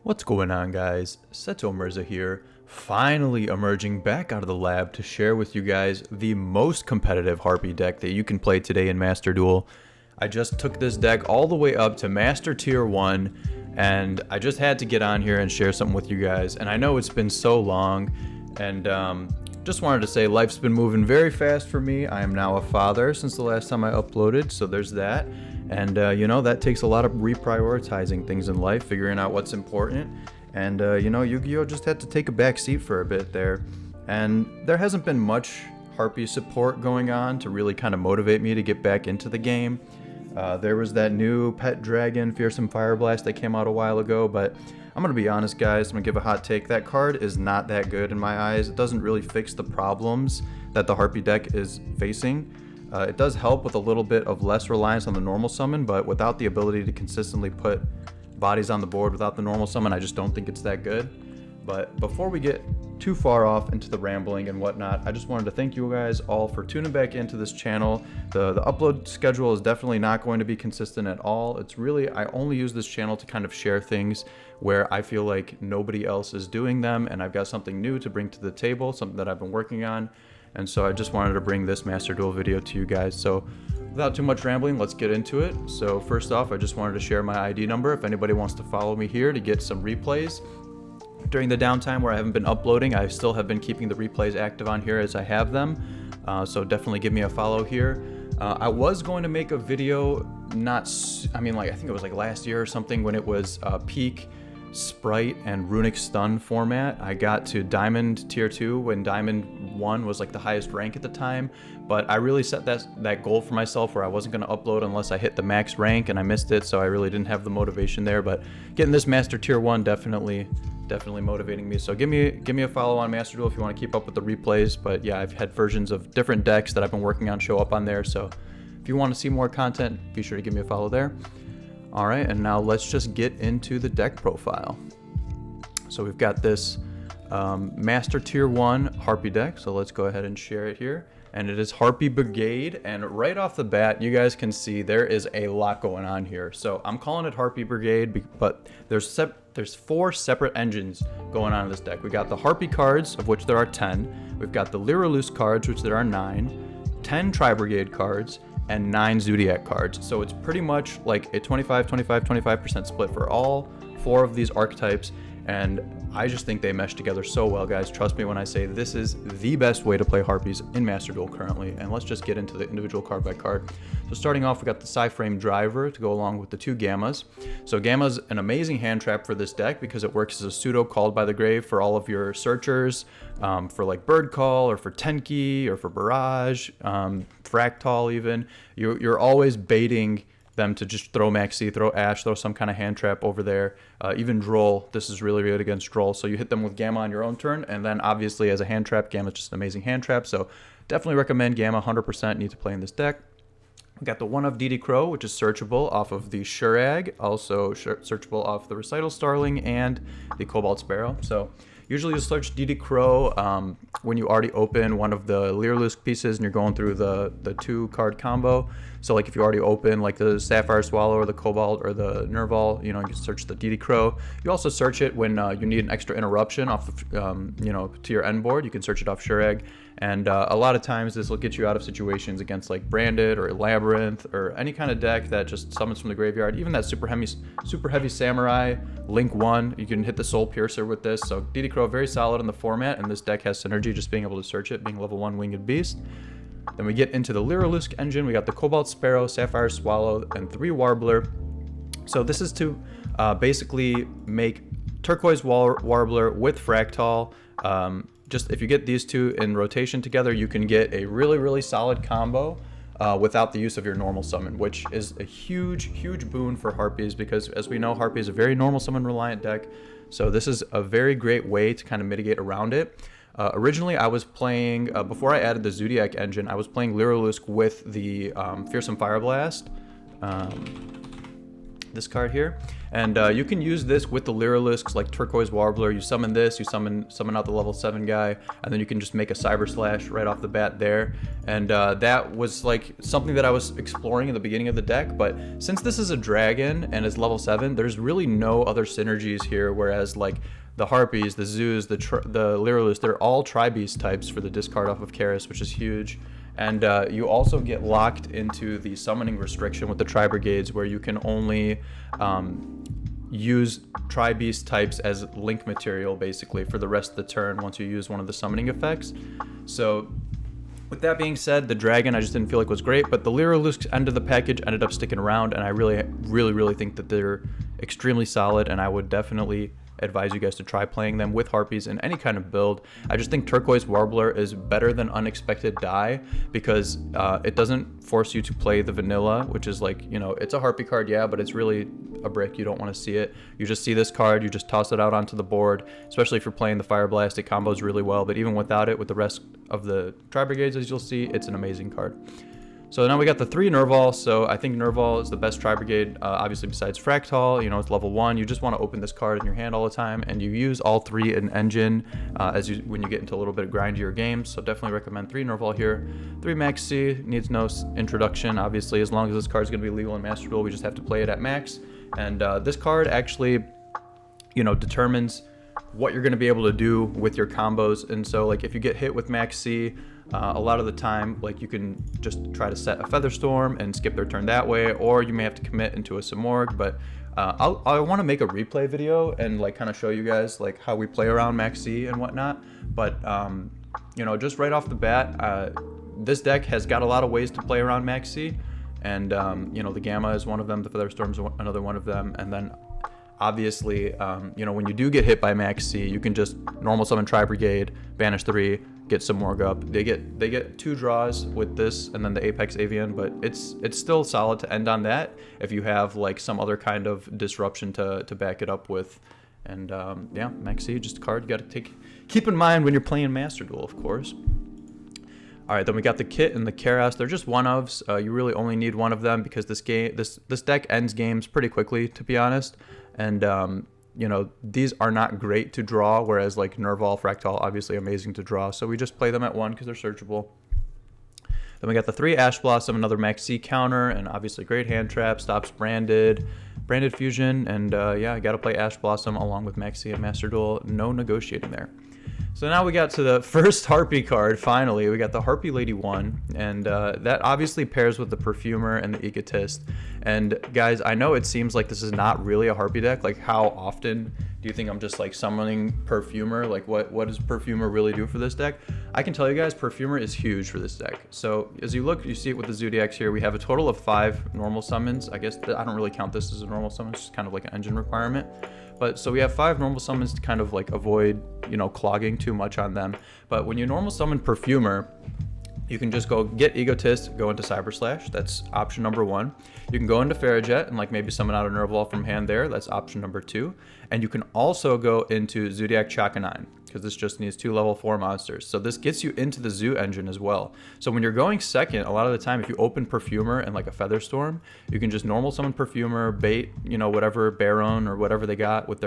What's going on, guys? Seto Mirza here, finally emerging back out of the lab to share with you guys the most competitive Harpie deck that you can play today in Master Duel. I just took this deck all the way up to Master Tier 1, and I just had to get on here and share something with you guys. And I know it's been so long, and just wanted to say life's been moving very fast for me. I am now a father since the last time I uploaded, so there's that. And you know, that takes a lot of reprioritizing things in life, figuring out what's important. And you know, Yu-Gi-Oh just had to take a back seat for a bit there. And there hasn't been much Harpie support going on to really kind of motivate me to get back into the game. There was that new pet dragon, Fearsome Fireblast, that came out a while ago, but I'm going to be honest, guys, I'm going to give a hot take. That card is not that good in my eyes. It doesn't really fix the problems that the Harpie deck is facing. It does help with a little bit of less reliance on the normal summon, but without the ability to consistently put bodies on the board without the normal summon, I just don't think it's that good. But before we get too far off into the rambling and whatnot, I just wanted to thank you guys all for tuning back into this channel. The upload schedule is definitely not going to be consistent at all. It's really, I only use this channel to kind of share things where I feel like nobody else is doing them, and I've got something new to bring to the table, something that I've been working on. And so I just wanted to bring this Master Duel video to you guys. So without too much rambling, let's get into it. So first off, I just wanted to share my ID number if anybody wants to follow me here to get some replays. During the downtime where I haven't been uploading, I still have been keeping the replays active on here as I have them. So definitely give me a follow here. I was going to make a video, I think it was like last year or something, when it was peak Sprite and Runic Stun format. I got to Diamond Tier 2 when Diamond 1 was like the highest rank at the time, but I really set that goal for myself where I wasn't going to upload unless I hit the max rank, and I missed it, so I really didn't have the motivation there. But getting this Master Tier 1 definitely motivating me. So give me a follow on Master Duel if you want to keep up with the replays. But yeah, I've had versions of different decks that I've been working on show up on there, so if you want to see more content, be sure to give me a follow there. Alright, and now let's just get into the deck profile. So we've got this Master Tier 1 Harpie deck, so let's go ahead and share it here. And it is Harpie Brigade, and right off the bat, you guys can see there is a lot going on here. So I'm calling it Harpie Brigade, but there's 4 separate engines going on in this deck. We got the Harpie cards, of which there are 10. We've got the Lyraloose cards, which there are 9. 10 Tri-Brigade cards, and 9 Zodiac cards. So it's pretty much like a 25% split for all 4 of these archetypes, and I just think they mesh together so well, guys. Trust me when I say this is the best way to play Harpies in Master Duel currently. And let's just get into the individual card by card. So starting off, we got the Psy-Frame Driver to go along with the 2 Gammas. So Gamma's an amazing hand trap for this deck because it works as a pseudo Called by the Grave for all of your searchers, for like Bird Call, or for Tenki, or for Barrage, Fractal even. You're always baiting them to just throw Maxi, throw Ash, throw some kind of hand trap over there. Even Droll, this is really good against Droll. So you hit them with Gamma on your own turn, and then obviously as a hand trap, Gamma's just an amazing hand trap. So definitely recommend Gamma, 100% need to play in this deck. We got the 1 of DD Crow, which is searchable off of the Shurag, also searchable off the Recital Starling and the Cobalt Sparrow. So usually you search DD Crow when you already open one of the Lyraloose pieces and you're going through the 2-card combo. So like if you already open like the Sapphire Swallow or the Cobalt or the Nerval, you know, you can search the DD Crow. You also search it when you need an extra interruption off the, you know, to your end board. You can search it off Shurag. And a lot of times this will get you out of situations against like Branded or Labyrinth or any kind of deck that just summons from the graveyard. Even that super heavy Samurai, Link 1, you can hit the Soul Piercer with this. So DD Crow very solid in the format, and this deck has synergy just being able to search it, being level 1 Winged Beast. Then we get into the Lyraloose engine. We got the Cobalt Sparrow, Sapphire Swallow, and 3 Warbler. So this is to basically make Turquoise Warbler with Fractal. Just if you get these 2 in rotation together, you can get a really solid combo without the use of your normal summon, which is a huge boon for Harpies because, as we know, Harpie is a very normal summon reliant deck. So this is a very great way to kind of mitigate around it. Originally, I was playing, before I added the Zodiac engine, I was playing Lyraloose with the Fearsome Fireblast. this card here, and you can use this with the Lyrilusks like Turquoise Warbler. You summon this, you summon out the level 7 guy, and then you can just make a Cyber Slash right off the bat there. And that was like something that I was exploring in the beginning of the deck, but since this is a dragon and it's level 7, there's really no other synergies here, whereas like the Harpies, the Zoos, the Lyrilus, they're all Tri-Beast types for the discard off of Karis, which is huge. And you also get locked into the summoning restriction with the Tri-Brigades, where you can only use Tri-Beast types as link material, basically, for the rest of the turn once you use one of the summoning effects. So, with that being said, the Dragon I just didn't feel like was great, but the Lyrilusks end of the package ended up sticking around, and I really think that they're extremely solid, and I would definitely advise you guys to try playing them with Harpies in any kind of build. I just think Turquoise Warbler is better than Unexpected Die because it doesn't force you to play the vanilla, which is like, you know, it's a Harpie card, yeah, but it's really a brick. You don't want to see it. You just see this card, you just toss it out onto the board, especially if you're playing the Fire Blast. It combos really well, but even without it, with the rest of the Tri-Brigades, as you'll see, it's an amazing card. So now we got the 3 Nerval. So I think Nerval is the best Tri-Brigade, obviously besides Fractal. You know, it's level 1. You just want to open this card in your hand all the time, and you use all 3 in Engine when you get into a little bit of grindier games. So definitely recommend 3 Nerval here. 3 Max C needs no introduction, obviously. As long as this card is going to be legal in Master Duel, we just have to play it at max. And this card actually, you know, determines what you're going to be able to do with your combos. And so, like, if you get hit with Max C, a lot of the time, like, you can just try to set a Featherstorm and skip their turn that way, or you may have to commit into a Simorgh. But I want to make a replay video and like kind of show you guys like how we play around Max C and whatnot. But you know, just right off the bat, this deck has got a lot of ways to play around Max C, and you know, the Gamma is one of them, the Featherstorm is another one of them, and then obviously, you know, when you do get hit by Max C, you can just normal summon Tri-Brigade, banish 3, get Simorgh up. They get 2 draws with this, and then the Apex Avian, but it's still solid to end on that if you have like some other kind of disruption to back it up with. And yeah, Max C, just a card you got to keep in mind when you're playing Master Duel, of course. All right, then we got the Kit and the Karas. They're just one-ofs. You really only need one of them because this deck ends games pretty quickly, to be honest. And you know, these are not great to draw, whereas like Nerval, Fractal, obviously amazing to draw. So we just play them at 1 because they're searchable. Then we got the 3 Ash Blossom, another Max C counter, and obviously great hand trap, stops branded fusion, and yeah, I gotta play Ash Blossom along with Max C and Master Duel. No negotiating there. So now we got to the first Harpie card, finally. We got the Harpie Lady 1, and that obviously pairs with the Perfumer and the Egotist. And guys, I know it seems like this is not really a Harpie deck. Like, how often do you think I'm just like summoning Perfumer? Like, what does Perfumer really do for this deck? I can tell you guys, Perfumer is huge for this deck. So as you look, you see it with the Zodiacs here. We have a total of 5 normal summons. I guess I don't really count this as a normal summon. It's just kind of like an engine requirement. But so we have 5 normal summons to kind of like avoid, you know, clogging too much on them. But when you normal summon Perfumer, you can just go get Egotist, go into Cyber Slash. That's option number 1. You can go into Farajet and like maybe summon out a Nerval from hand there. That's option number 2. And you can also go into Zodiac Chakanine, because this just needs 2 level 4 monsters. So this gets you into the Zoo engine as well. So when you're going second, a lot of the time, if you open Perfumer and like a Featherstorm, you can just normal summon Perfumer, bait, you know, whatever Baron or whatever they got with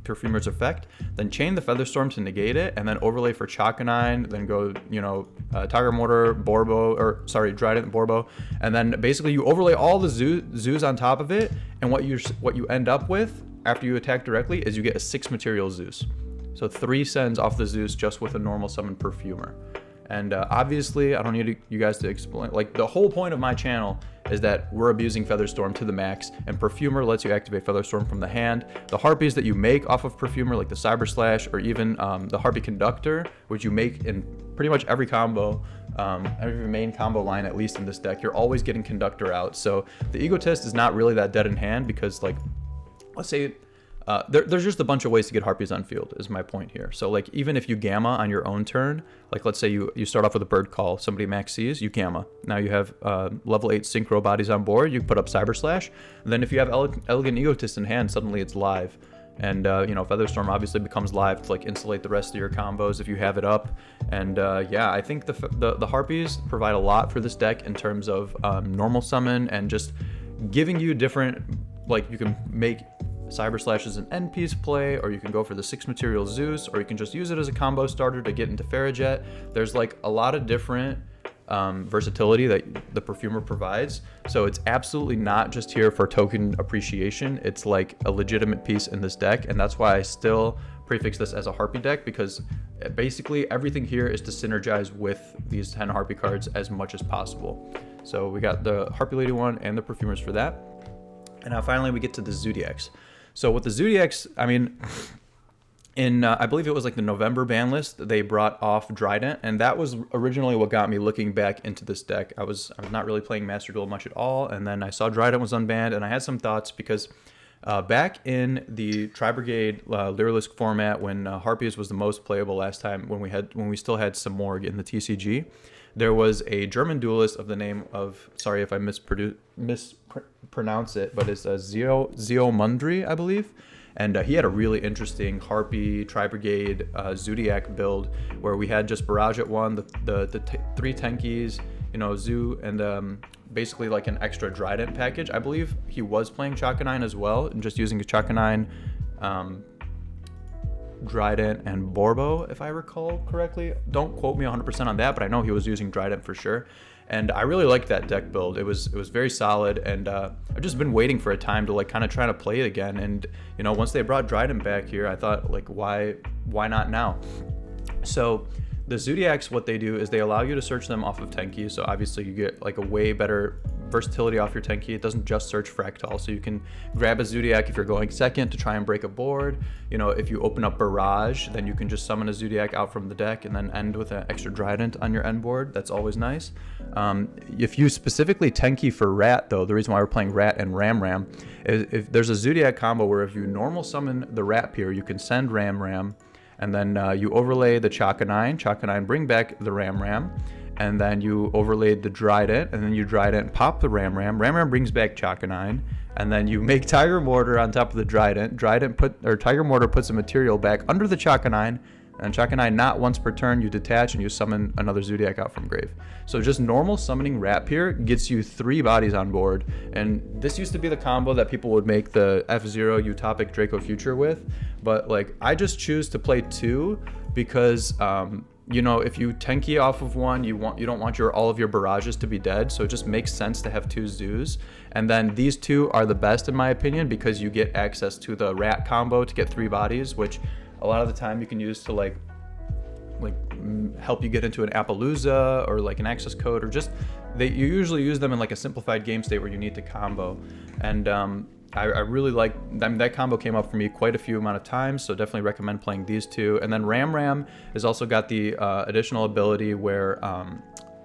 Perfumer's effect, then chain the Featherstorm to negate it, and then overlay for Chakanine, then go, you know, Tiger Mortar, Dryden, Borbo, and then basically you overlay all the zoos on top of it, and what you end up with after you attack directly is you get a 6 material Zeus. So 3 sends off the Zeus just with a normal summon Perfumer. And obviously, I don't need you guys to explain. Like, the whole point of my channel is that we're abusing Featherstorm to the max, and Perfumer lets you activate Featherstorm from the hand. The Harpies that you make off of Perfumer, like the Cyber Slash, or even the Harpie Conductor, which you make in pretty much every combo, every main combo line, at least in this deck, you're always getting Conductor out. So the Egotist is not really that dead in hand because, like, let's say there's just a bunch of ways to get Harpies on field, is my point here. So like, even if you Gamma on your own turn, like let's say you start off with a Bird Call, somebody Max Cs, you Gamma. Now you have level 8 Synchro bodies on board, you put up Cyber Slash, and then if you have Elegant Egotist in hand, suddenly it's live. And you know, Featherstorm obviously becomes live to like insulate the rest of your combos if you have it up. And yeah, I think the Harpies provide a lot for this deck in terms of normal summon and just giving you different like you can make Cyber Slash as an end piece play, or you can go for the 6 material Zeus, or you can just use it as a combo starter to get into Farrajet. There's like a lot of different versatility that the Perfumer provides. So it's absolutely not just here for token appreciation. It's like a legitimate piece in this deck, and that's why I still prefix this as a Harpie deck, because basically everything here is to synergize with these 10 Harpie cards as much as possible. So we got the Harpie Lady one and the Perfumers for that. And now finally we get to the Zodiacs. So with the Zodiacs, I mean, in I believe it was like the November ban list, they brought off Trident, and that was originally what got me looking back into this deck. I was not really playing Master Duel much at all, and then I saw Trident was unbanned, and I had some thoughts because back in the Tri-Brigade Lyrilisk format, when Harpies was the most playable last time, when we still had some Morg in the TCG, there was a German duelist of the name of, sorry if I mispronounce it, but it's Zio Mundry, I believe. And he had a really interesting Harpie Tri-Brigade Zodiac build where we had just Barrage at 1, the 3 Tenkies, Zoo, and basically like an extra Trident package. I believe he was playing Chaka 9 as well, and just using a Chaka 9, Trident, and Borbo, if I recall correctly. Don't quote me 100% on that, but I know he was using Trident for sure. And I really liked that deck build. It was very solid, and I've just been waiting for a time to like kind of try to play it again. And once they brought Trident back here, I thought like why not now? So the Zodiacs, what they do is they allow you to search them off of Tenki. So obviously you get like a way better versatility off your Tenki. It doesn't just search Fractal, so you can grab a Zodiac if you're going second to try and break a board. If you open up Barrage, then you can just summon a Zodiac out from the deck and then end with an extra Trident on your end board. That's always nice. If you specifically Tenki for Rat, though, the reason why we're playing Rat and Ram is if there's a Zodiac combo where if you normal summon the Rat Peer, you can send Ram, and then you overlay the Chaka 9, bring back the Ram, and then you overlaid the Trident, and then you Trident pop the Ram brings back Chaka 9, and then you make Tiger Mortar on top of the Trident. Tiger Mortar puts a material back under the Chaka 9, and Chaka 9 not once per turn, you detach and you summon another Zodiac out from grave. So just normal summoning Rat Peer gets you 3 bodies on board, and this used to be the combo that people would make the F-Zero Utopic Draco Future with, but like I just choose to play 2 because if you Tenki off of 1, you don't want all of your barrages to be dead, so it just makes sense to have 2 Zoos. And then these 2 are the best in my opinion because you get access to the Rat combo to get 3 bodies, which a lot of the time you can use to like help you get into an Appaloosa or like an access code, or just you usually use them in like a simplified game state where you need to combo. And I really like them. That combo came up for me quite a few amount of times, so definitely recommend playing these 2. And then Ram has also got the additional ability where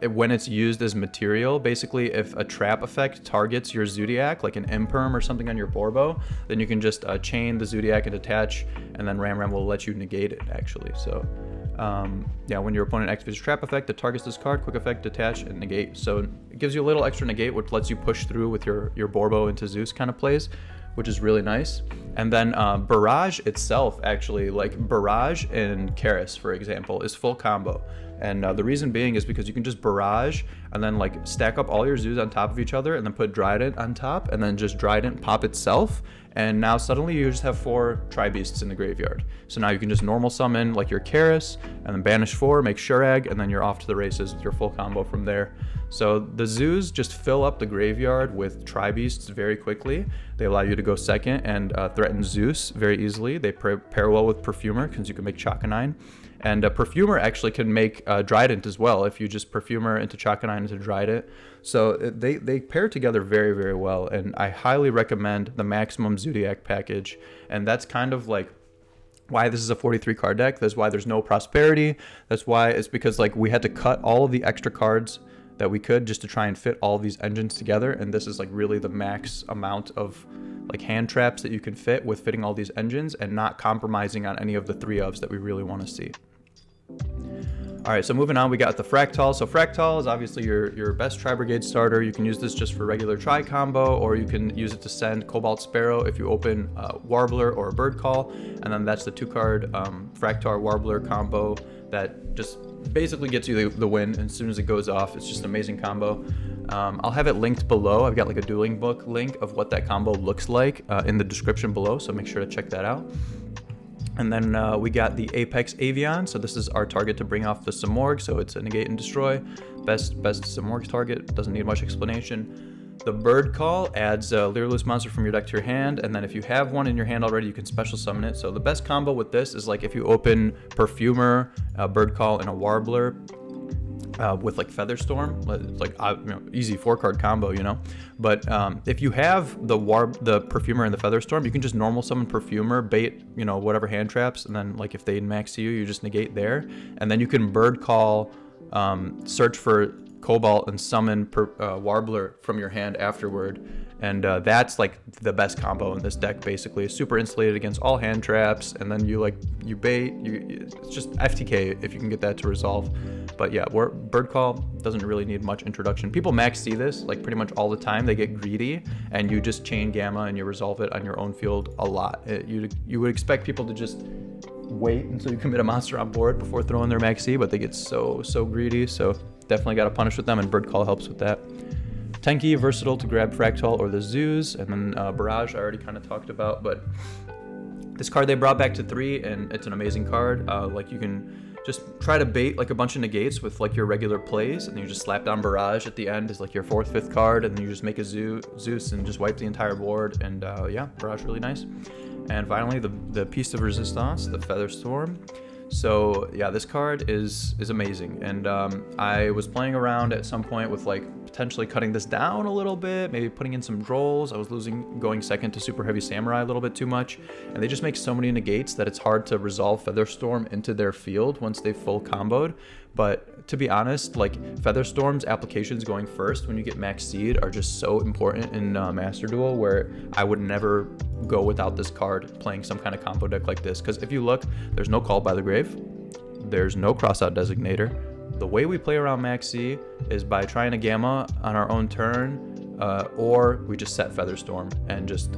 when it's used as material, basically if a trap effect targets your Zodiac, like an Imperm or something on your Borbo, then you can just chain the Zodiac and detach, and then Ram will let you negate it actually. So when your opponent activates a trap effect that targets this card, quick effect, detach, and negate. So it gives you a little extra negate, which lets you push through with your Borbo into Zeus kind of plays, which is really nice. And then Barrage itself, actually, like Barrage and Karis, for example, is full combo. And the reason being is because you can just Barrage and then like stack up all your Zoos on top of each other and then put Trident on top and then just Trident pop itself. And now suddenly you just have 4 Tri-Beasts in the graveyard. So now you can just normal summon like your Karis and then banish 4, make Shurag, and then you're off to the races with your full combo from there. So the Zoos just fill up the graveyard with Tri-Beasts very quickly. They allow you to go second and threaten Zeus very easily. They pair well with Perfumer because you can make Chaka 9. And Perfumer actually can make Trident as well if you just Perfumer into Chaka 9 into Trident. So they pair together very, very well. And I highly recommend the Maximum Zodiac package. And that's kind of like why this is a 43 card deck. That's why there's no Prosperity. That's why it's because like we had to cut all of the extra cards that we could just to try and fit all of these engines together. And this is like really the max amount of like hand traps that you can fit with fitting all these engines and not compromising on any of the 3-ofs that we really want to see. All right, so moving on, we got the Fractal. So Fractal is obviously your best Tri-Brigade starter. You can use this just for regular Tri combo, or you can use it to send Cobalt Sparrow if you open Warbler or a Bird Call, and then that's the 2-card Fractal Warbler combo that just basically gets you the win as soon as it goes off. It's just an amazing combo. I'll have it linked below. I've got like a dueling book link of what that combo looks like in the description below, so make sure to check that out. And then we got the Apex Avian, so this is our target to bring off the Simorgh, so it's a negate and destroy. Best Simorgh target, doesn't need much explanation. The Bird Call adds a Lyrelus monster from your deck to your hand, and then if you have one in your hand already, you can special summon it. So the best combo with this is like if you open Perfumer, a Bird Call, and a Warbler with like Featherstorm. It's like easy 4-card combo, you know. But if you have the Perfumer and the Featherstorm, you can just normal summon Perfumer, bait, you know, whatever hand traps, and then like if they max you just negate there, and then you can Bird Call, search for Cobalt, and summon Warbler from your hand afterward, and that's like the best combo in this deck. Basically, it's super insulated against all hand traps, and then you bait. It's just FTK if you can get that to resolve. But yeah, Bird Call doesn't really need much introduction. People max see this like pretty much all the time. They get greedy, and you just chain Gamma and you resolve it on your own field a lot. You would expect people to just wait until you commit a monster on board before throwing their maxi, but they get so greedy. So definitely got to punish with them, and Bird Call helps with that. Tenki, versatile to grab Fractal or the Zoos, and then Barrage I already kind of talked about, but this card they brought back to 3, and it's an amazing card. Like you can just try to bait like a bunch of negates with like your regular plays, and then you just slap down Barrage at the end as like your 4th, 5th card, and then you just make a Zeus and just wipe the entire board, and yeah, Barrage really nice. And finally, the Piece of Resistance, the Featherstorm. So yeah, this card is amazing, and I was playing around at some point with like potentially cutting this down a little bit, maybe putting in some Drolls. I was going second to Super Heavy Samurai a little bit too much, and they just make so many negates that it's hard to resolve Featherstorm into their field once they've full comboed. But to be honest, like Featherstorm's applications going first when you get max seed are just so important in Master Duel, where I would never go without this card playing some kind of combo deck like this. Because if you look, there's no Call by the Grave, there's no Crossout Designator. The way we play around maxi is by trying to Gamma on our own turn, or we just set Featherstorm and just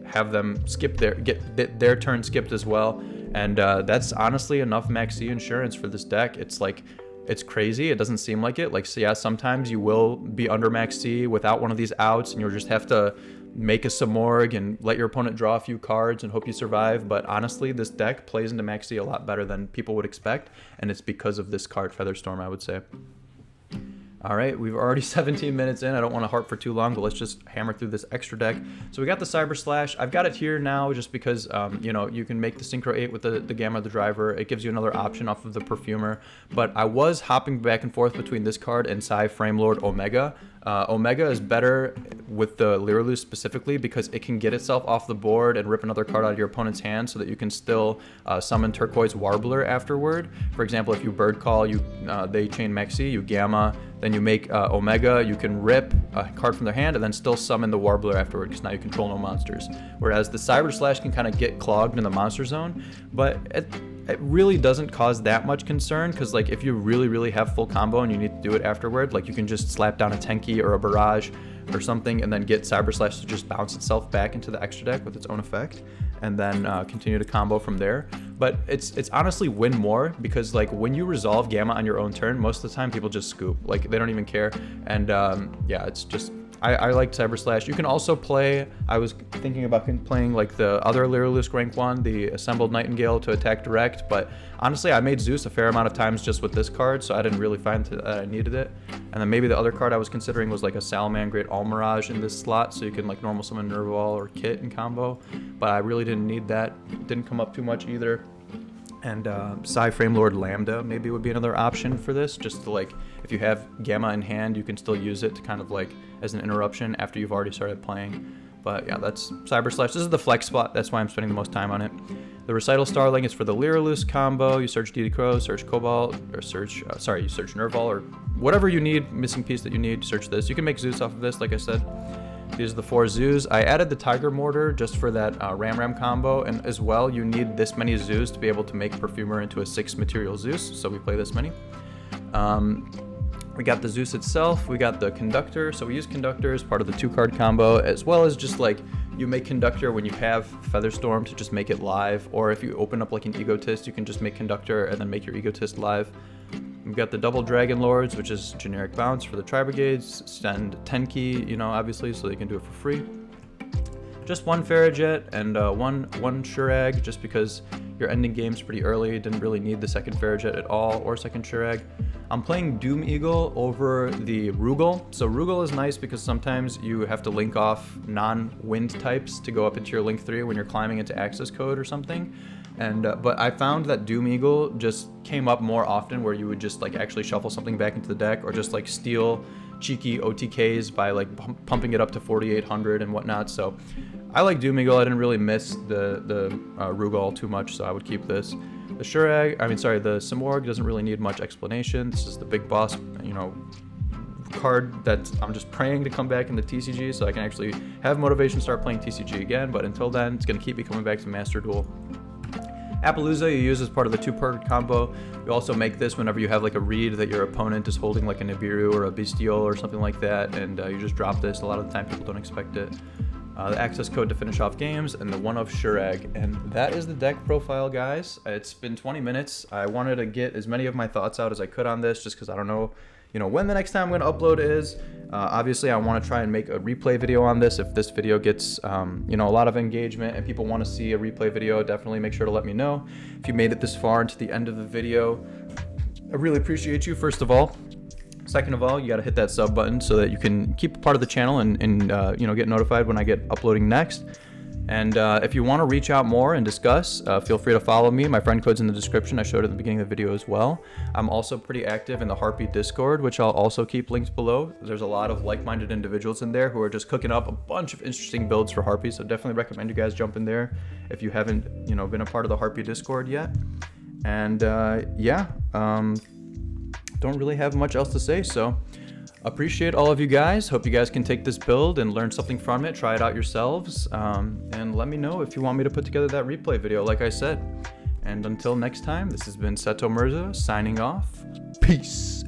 have them get their turn skipped as well. And that's honestly enough maxi insurance for this deck. It's like, it's crazy. It doesn't seem like it. Like, so yeah, sometimes you will be under maxi without one of these outs, and you'll just have to make a Simorgh and let your opponent draw a few cards and hope you survive. But honestly, this deck plays into maxi a lot better than people would expect, and it's because of this card, Featherstorm, I would say. All right, we've already 17 minutes in. I don't want to harp for too long, but let's just hammer through this extra deck. So we got the Cyber Slash. I've got it here now just because, you know, you can make the Synchro 8 with the Gamma the Driver. It gives you another option off of the Perfumer. But I was hopping back and forth between this card and Psy Framelord Omega. Omega is better with the Lyrelus specifically because it can get itself off the board and rip another card out of your opponent's hand so that you can still summon Turquoise Warbler afterward. For example, if you Bird Call, they chain Mexi, you Gamma, then you make Omega, you can rip a card from their hand and then still summon the Warbler afterward because now you control no monsters. Whereas the Cyber Slash can kind of get clogged in the monster zone, but it really doesn't cause that much concern because like if you really have full combo and you need to do it afterward, like you can just slap down a Tenki or a Barrage or something and then get Cyber Slash to just bounce itself back into the extra deck with its own effect and then continue to combo from there. But it's honestly win more because like when you resolve Gamma on your own turn, most of the time people just scoop, like they don't even care. And yeah, it's just I like Cyber Slash. You can also play, I was thinking about playing like the other Lyrelus rank 1, the Assembled Nightingale to attack direct, but honestly I made Zeus a fair amount of times just with this card, so I didn't really find that I needed it. And then maybe the other card I was considering was like a Salamangreat Almirage in this slot, so you can like normal summon Nervall or Kit in combo, but I really didn't need that. It didn't come up too much either. And Psy Framelord Lambda maybe would be another option for this, just to like, if you have Gamma in hand, you can still use it to kind of like as an interruption after you've already started playing. But yeah, that's Cyber Slash. This is the flex spot, that's why I'm spending the most time on it. The Recital Starling is for the Lyrelus combo. You search DD Crow, search Cobalt, or you search Nervall, or whatever you need, missing piece that you need, search this. You can make Zeus off of this, like I said. These are the 4 Zoos. I added the Tiger Mortar just for that Ram combo, and as well, you need this many Zoos to be able to make Perfumer into a 6 material Zeus, so we play this many. We got the Zeus itself, we got the Conductor, so we use Conductor as part of the 2-card combo, as well as just like, you make Conductor when you have Featherstorm to just make it live, or if you open up like an Egotist, you can just make Conductor and then make your Egotist live. We've got the double Dragon Lords, which is generic bounce for the Tri-Brigades. Send 10 key, you know, obviously, so they can do it for free. Just one Farrajet and one Shurag, just because your ending game's pretty early. Didn't really need the second Farrajet at all, or second Shurag. I'm playing Doom Eagle over the Rugal. So Rugal is nice because sometimes you have to link off non-wind types to go up into your link 3 when you're climbing into access code or something. And but I found that Doom Eagle just came up more often, where you would just like actually shuffle something back into the deck, or just like steal cheeky OTKs by like pumping it up to 4,800 and whatnot. So I like Doom Eagle. I didn't really miss the Rugal too much, so I would keep this. The the Simorg doesn't really need much explanation. This is the big boss, you know, card that I'm just praying to come back in the TCG, so I can actually have motivation to start playing TCG again. But until then, it's going to keep me coming back to Master Duel. Appaloosa you use as part of the 2-perk combo. You also make this whenever you have like a read that your opponent is holding like a Nibiru or a Bestial or something like that, and you just drop this. A lot of the time people don't expect it. The access code to finish off games, and the one of Shurag. And that is the deck profile, guys. It's been 20 minutes. I wanted to get as many of my thoughts out as I could on this, just because I don't know, you know, when the next time I'm going to upload is. Obviously, I want to try and make a replay video on this. If this video gets, you know, a lot of engagement and people want to see a replay video, definitely make sure to let me know. If you made it this far into the end of the video, I really appreciate you, first of all. Second of all, you got to hit that sub button so that you can keep a part of the channel and you know, get notified when I get uploading next. And if you want to reach out more and discuss, feel free to follow me. My friend code's in the description. I showed it at the beginning of the video as well. I'm also pretty active in the Harpie Discord, which I'll also keep linked below. There's a lot of like-minded individuals in there who are just cooking up a bunch of interesting builds for Harpies, so definitely recommend you guys jump in there if you haven't, you know, been a part of the Harpie Discord yet. And yeah, don't really have much else to say, so appreciate all of you guys. Hope you guys can take this build and learn something from it, try it out yourselves, and let me know if you want me to put together that replay video like I said. And until next time, this has been Seto Mirza signing off. Peace